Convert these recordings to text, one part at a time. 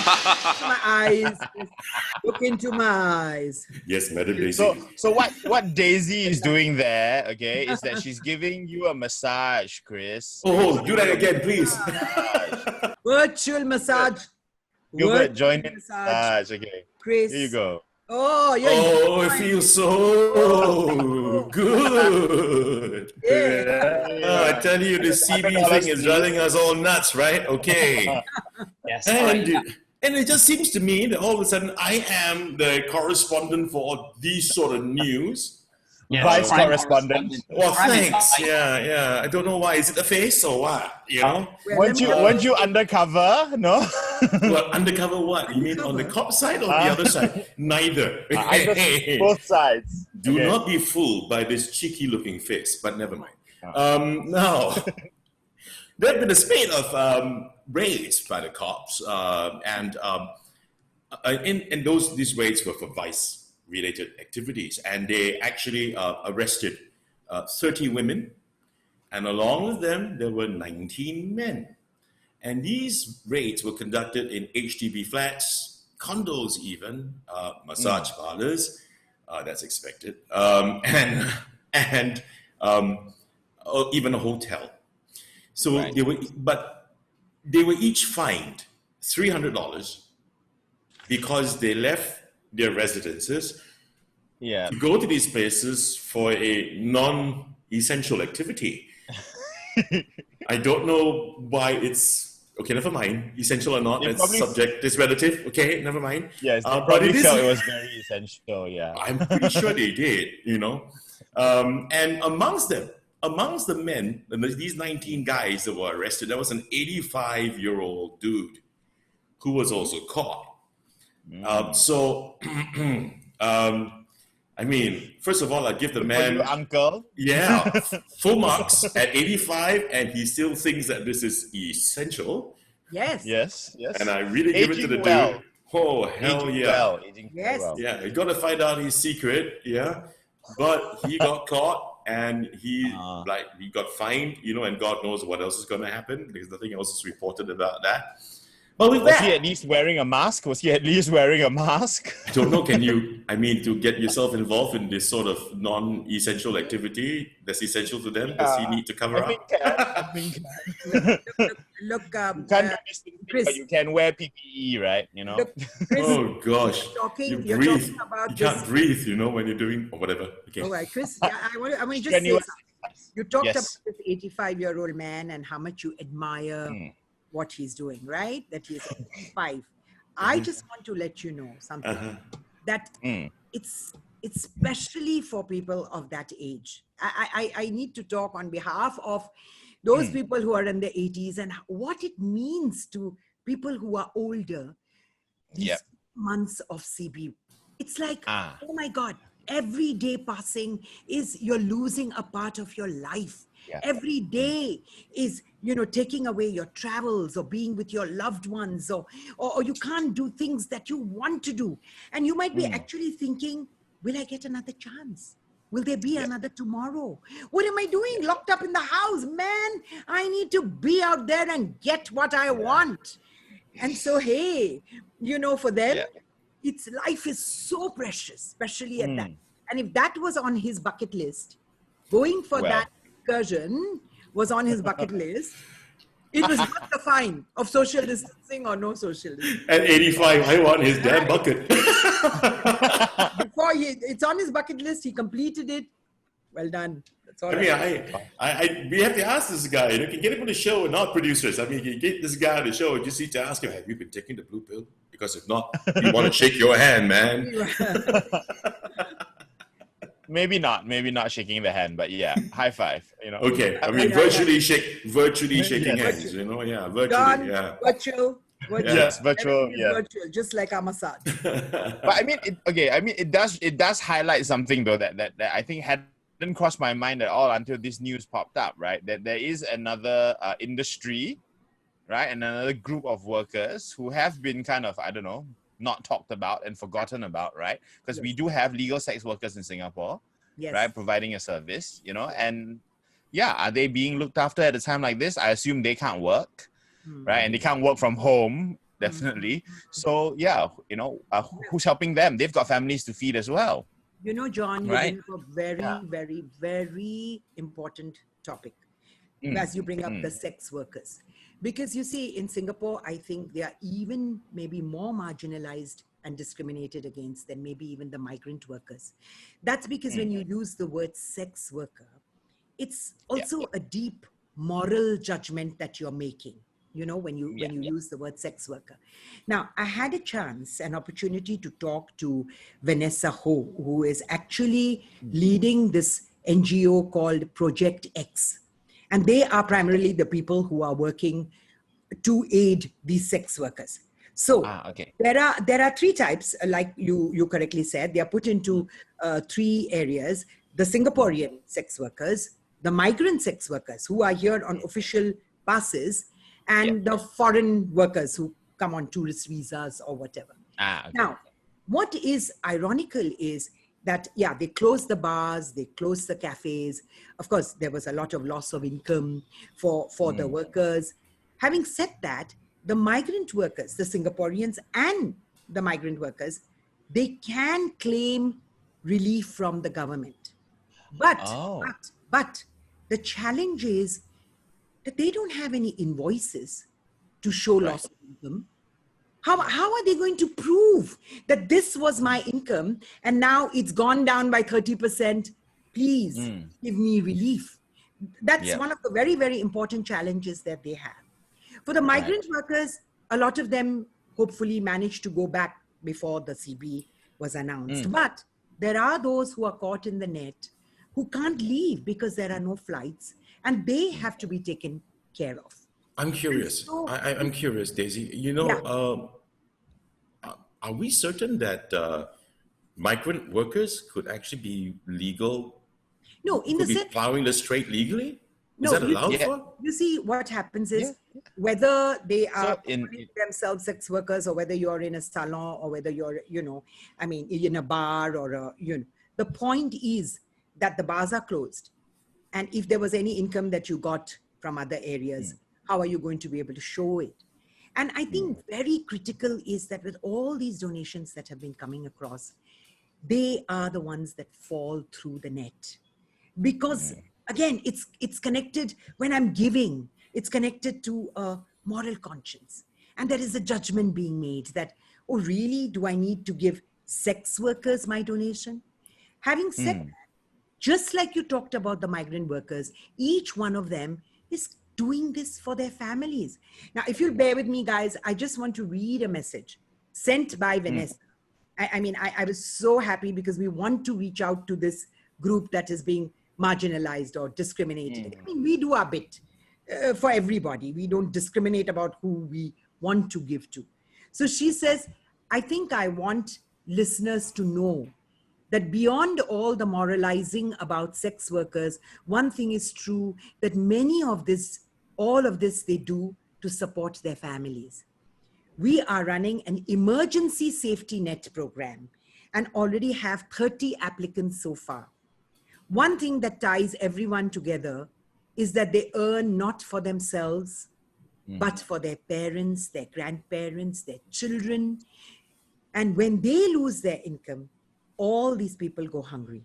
My eyes. Look into my eyes. Yes, Madam Daisy. So what Daisy is doing there, okay, is that she's giving you a massage, Chris. Oh, do that again, please. Virtual massage. Gilbert, join in massage. massage. Okay, Chris. here you go. Oh, it feels so good. Yeah. I tell you, the CB thing is driving us all nuts, right? Okay. Yes. And it just seems to me that all of a sudden I am the correspondent for these sort of news. Yes, Vice prime correspondent. Well, Prime thanks. time. Yeah. I don't know why. Is it a face or what? You know? Weren't you undercover? No. Well, undercover what? You mean on the cop side or the other side? Neither. Both sides. Do not be fooled by this cheeky-looking face, but never mind. Now, there have been a spate of raids by the cops, and these raids were for vice-related activities, and they actually arrested 30 women, and along with them, there were 19 men. And these raids were conducted in HDB flats, condos even, massage parlors, that's expected, and even a hotel. So Right. they were each fined $300 because they left their residences Yeah. to go to these places for a non-essential activity. I don't know why it's okay. Never mind, essential or not. They That's probably- subject. It's relative. Okay, never mind. Yes, they but probably it is. felt it was very essential. Yeah. I'm pretty sure they did. You know, and amongst the men, these 19 guys that were arrested, there was an 85-year-old dude who was also caught. I mean, first of all, I give the For man. you, uncle. Yeah, full marks at 85, and he still thinks that this is essential. Yes. Yes. And I really give it to the Aging well. dude. Oh, hell Aging yeah. well. Aging Yes. well. Yeah, you got to find out his secret, yeah. But he got caught, and he got fined, and God knows what else is going to happen, because nothing else is reported about that. But with Was that, he at least wearing a mask? I don't know, to get yourself involved in this sort of non-essential activity that's essential to them, does he need to cover up? I think Look, you can't do this thing, Chris. but you can wear PPE, right? You know. Look, Chris, Oh gosh, you're talking about you this. can't breathe, when you're doing or whatever. Okay. All right, Chris, I want to just say Strenuous something. You talked Yes. about this 85-year-old man and how much you admire what he's doing, right? That he's 85. I just want to let you know something, that it's especially for people of that age. I need to talk on behalf of those people who are in the 80s and what it means to people who are older. These Yep. months of CB. It's like, Ah. oh my God, every day passing is you're losing a part of your life. Yeah. Every day is, taking away your travels or being with your loved ones, or you can't do things that you want to do. And you might be actually thinking, will I get another chance? Will there be another tomorrow? What am I doing locked up in the house? Man, I need to be out there and get what I want. And so, hey, for them, it's life is so precious, especially at that. And if that was on his bucket list, going for that excursion was on his bucket list, it was not the fine of social distancing or no social distancing. At 85, I want his damn bucket. Before it's on his bucket list, he completed it. Well done. That's all. We have to ask this guy. You can get him on the show, and not producers. You can get this guy on the show. You just need to ask him, have you been taking the blue pill? Because if not, we want to shake your hand, man. Maybe not shaking the hand, but yeah, high five. Okay, virtually shaking hands. Virtually, Done. Virtual. Yes, virtual. Everything is virtual, just like our massage. But it does highlight something though that I think hadn't crossed my mind at all until this news popped up, right? That there is another industry, right, and another group of workers who have been kind of, I don't know, not talked about and forgotten about, right? Because we do have legal sex workers in Singapore, right, providing a service, and are they being looked after at a time like this? I assume they can't work, right, and they can't work from home definitely. So yeah, who's helping them? They've got families to feed as well, You know, John, you right? bring up a very, very, very important topic as you bring up the sex workers. Because you see, in Singapore, I think they are even maybe more marginalized and discriminated against than maybe even the migrant workers. That's because when you use the word sex worker, it's also a deep moral judgment that you're making, when you use the word sex worker. Now, I had a chance, an opportunity to talk to Vanessa Ho, who is actually leading this NGO called Project X, and they are primarily the people who are working to aid these sex workers. So there are three types, like you correctly said. They are put into three areas: the Singaporean sex workers, the migrant sex workers who are here on official passes, and the foreign workers who come on tourist visas or whatever. Now, what is ironical is that, they closed the bars, they closed the cafes. Of course, there was a lot of loss of income for the workers. Having said that, the migrant workers, the Singaporeans and the migrant workers, they can claim relief from the government. But the challenge is that they don't have any invoices to show loss of income. How are they going to prove that this was my income and now it's gone down by 30%? Please give me relief. That's one of the very, very important challenges that they have. For the migrant workers, a lot of them hopefully managed to go back before the CB was announced. But there are those who are caught in the net who can't leave because there are no flights, and they have to be taken care of. I'm curious. I'm curious, Daisy. Are we certain that migrant workers could actually be legal? No, in the sense, plowing the strait legally? Is that allowed for? You see, what happens is whether they are calling themselves sex workers, or whether you're in a salon, or whether you're, in a bar or the point is that the bars are closed. And if there was any income that you got from other areas, how are you going to be able to show it? And I think very critical is that with all these donations that have been coming across, they are the ones that fall through the net. Because again, it's connected, when I'm giving, it's connected to a moral conscience. And there is a judgment being made that, oh, really? Do I need to give sex workers my donation? Having said that, just like you talked about the migrant workers, each one of them is doing this for their families. Now, if you'll bear with me, guys, I just want to read a message sent by Vanessa. I was so happy because we want to reach out to this group that is being marginalized or discriminated. We do our bit for everybody. We don't discriminate about who we want to give to. So she says, I think I want listeners to know that beyond all the moralizing about sex workers, one thing is true, that all of this they do to support their families. We are running an emergency safety net program and already have 30 applicants so far. One thing that ties everyone together is that they earn not for themselves, but for their parents, their grandparents, their children. And when they lose their income, all these people go hungry.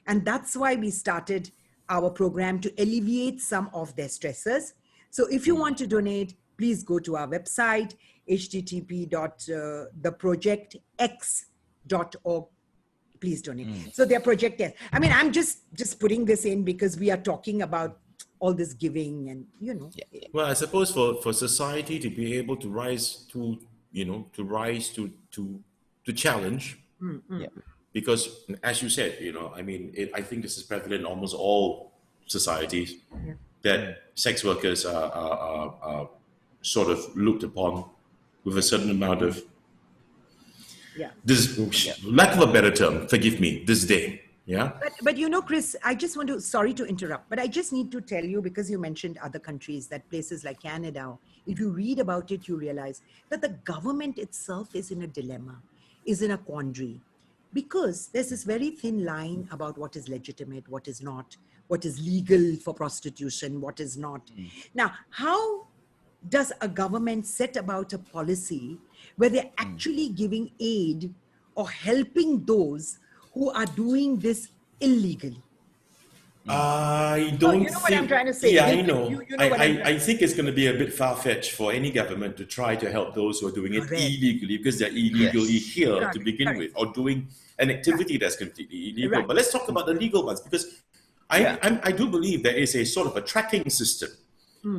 And that's why we started our program to alleviate some of their stresses. So if you want to donate, please go to our website, http://theprojectx.org. Please donate. So their project is, I'm just putting this in because we are talking about all this giving and, Well, I suppose for society to be able to rise to challenge. Because as you said, I think this is prevalent in almost all societies, that sex workers are sort of looked upon with a certain amount of, lack of a better term, forgive me, disdain. Yeah. But Chris, sorry to interrupt, but I just need to tell you, because you mentioned other countries, that places like Canada, if you read about it, you realize that the government itself is in a dilemma, is in a quandary. Because there's this very thin line about what is legitimate, what is not, what is legal for prostitution, what is not. Now, how does a government set about a policy where they're actually giving aid or helping those who are doing this illegally? I Oh, don't you know what I'm think. trying to say. Yeah, I You know. know what I'm trying I think it's going to be a bit far-fetched for any government to try to help those who are doing it Correct. illegally because they're illegally Yes. here Correct, to begin correct. with, or doing an activity that's completely illegal. Right. But let's talk about the legal ones because I do believe there is a sort of a tracking system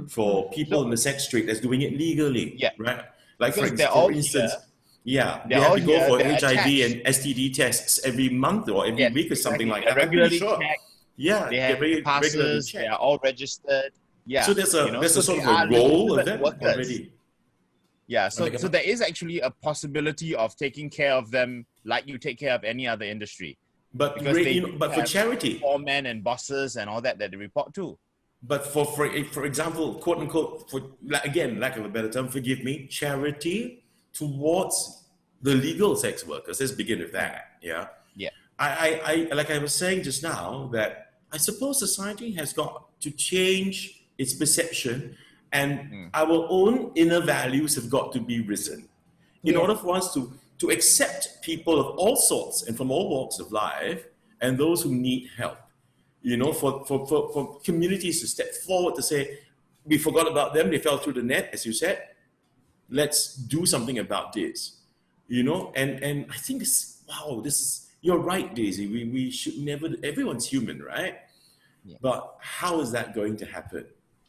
for people in the sex trade that's doing it legally. Yeah. Right. Like Because they're all for instance. here. Yeah, they They're have all to go here, for they're HIV attached. and STD tests every month or every Yes, week or something exactly. like They're that. I'm pretty regularly sure. checked. Yeah, They they're have very regularly passes. They checked. are all registered. Yeah. So there's a so sort they of a are role of legitimate them workers. already. Yeah. So Like a- there is actually a possibility of taking care of them like you take care of any other industry. But Because they you know, do but for have charity, foremen and bosses and all that they report to. but for example, quote unquote, for again, lack of a better term, forgive me, charity towards the legal sex workers. Let's begin with that. Yeah. Yeah. I like I was saying just now that I suppose society has got to change its perception, and our own inner values have got to be risen in Yes. order for us to accept people of all sorts and from all walks of life and those who need help. You know, for communities to step forward to say, we forgot about them, they fell through the net, as you said. Let's do something about this. You know, and I think this is you're right, Daisy. We should never, everyone's human, right? Yeah. But how is that going to happen?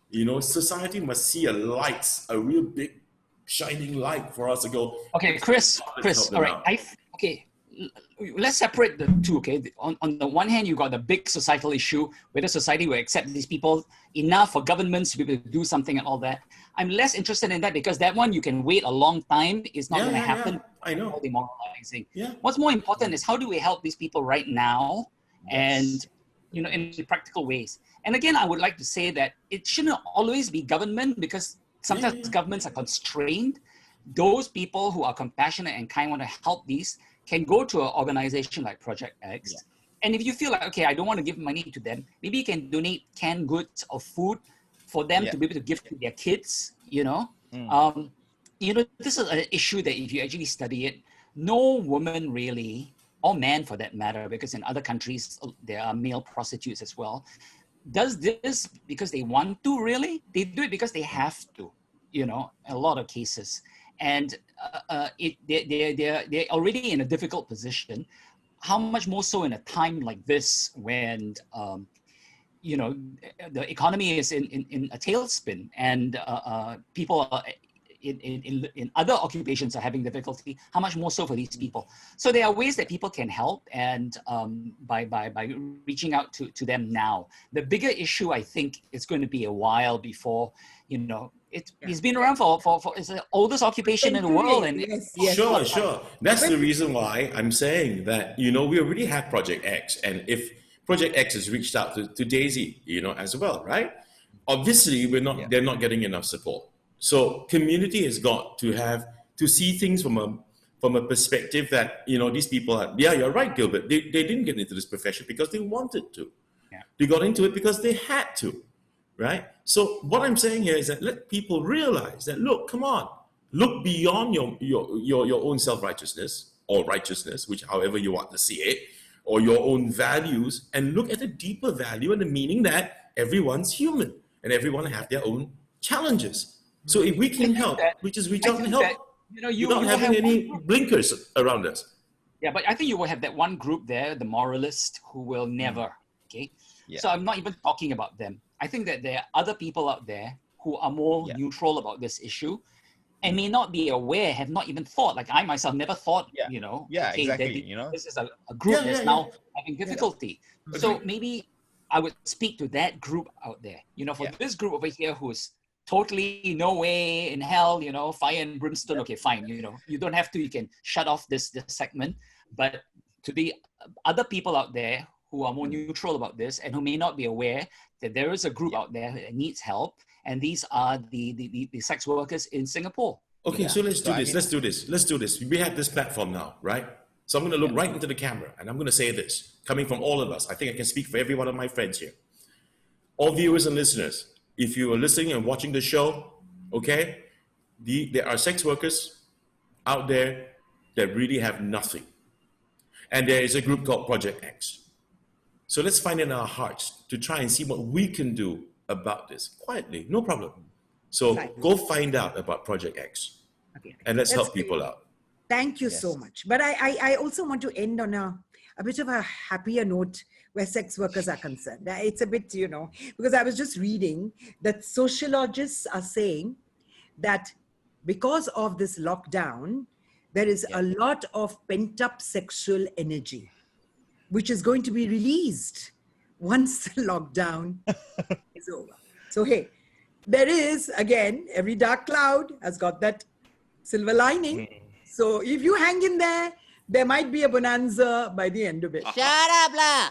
You know, society must see a real big shining light for us to go. Okay, Chris, help them all right. out. Let's separate the two, okay? On the one hand, you got the big societal issue, whether society will accept these people enough for governments to be able to do something and all that. I'm less interested in that because that one you can wait a long time. It's not going to happen. I know. All demoralizing. Yeah. What's more important is how do we help these people right now and, you know, in practical ways. And again, I would like to say that it shouldn't always be government because sometimes governments are constrained. Those people who are compassionate and kind want to help these can go to an organization like Project X. Yeah. And if you feel like, okay, I don't want to give money to them, maybe you can donate canned goods or food for them to be able to give to their kids, you know. You know, this is an issue that if you actually study it, no woman really, or man for that matter, because in other countries, there are male prostitutes as well, does this because they want to really. They do it because they have to, you know, a lot of cases. And they're already in a difficult position. How much more so in a time like this when, you know, the economy is in a tailspin and people are in other occupations are having difficulty. How much more so for these people? So there are ways that people can help and by reaching out to them now. The bigger issue, I think, is going to be a while before, you know, it's been around for it's the oldest occupation in the world. And yes. Sure. That's the reason why I'm saying that, you know, we already have Project X. And if Project X has reached out to Daisy, you know, as well, right? Obviously, they're not getting enough support. So community has got to see things from a perspective that, you know, these people are, you're right, Gilbert. They didn't get into this profession because they wanted to. Yeah. They got into it because they had to. Right? So what I'm saying here is that let people realize that, look, come on, look beyond your own self-righteousness or righteousness, which however you want to see it, or your own values, and look at the deeper value and the meaning that everyone's human and everyone have their own challenges. So if we can help, we just reach out and help, you know, without having any blinkers around us. Yeah, but I think you will have that one group there, the moralist, who will never, okay? Yeah. So I'm not even talking about them. I think that there are other people out there who are more neutral about this issue and may not be aware, have not even thought, like I myself never thought, you know, okay, exactly, you know, this is a group that's now having difficulty. So maybe I would speak to that group out there, you know, for this group over here who's totally no way in hell, you know, fire and brimstone. Okay, fine. You know, you don't have to, you can shut off this segment, but to the other people out there who are more neutral about this and who may not be aware that there is a group out there that needs help, and these are the sex workers in Singapore. Okay, so let's do this. We have this platform now, right? So I'm going to look right into the camera and I'm going to say this, coming from all of us. I think I can speak for every one of my friends here. All viewers and listeners, if you are listening and watching the show, Okay? There are sex workers out there that really have nothing. And there is a group called Project X. So let's find in our hearts to try and see what we can do about this quietly, no problem. So Right. go find out about Project X Okay. and let's That's help people great. out. Thank you so much. But I also want to end on a bit of a happier note where sex workers are concerned. It's a bit, because I was just reading that sociologists are saying that because of this lockdown, there is a lot of pent-up sexual energy, which is going to be released once the lockdown is over. So, hey, there is, again, every dark cloud has got that silver lining. So if you hang in there, there might be a bonanza by the end of it. Shut up, lah.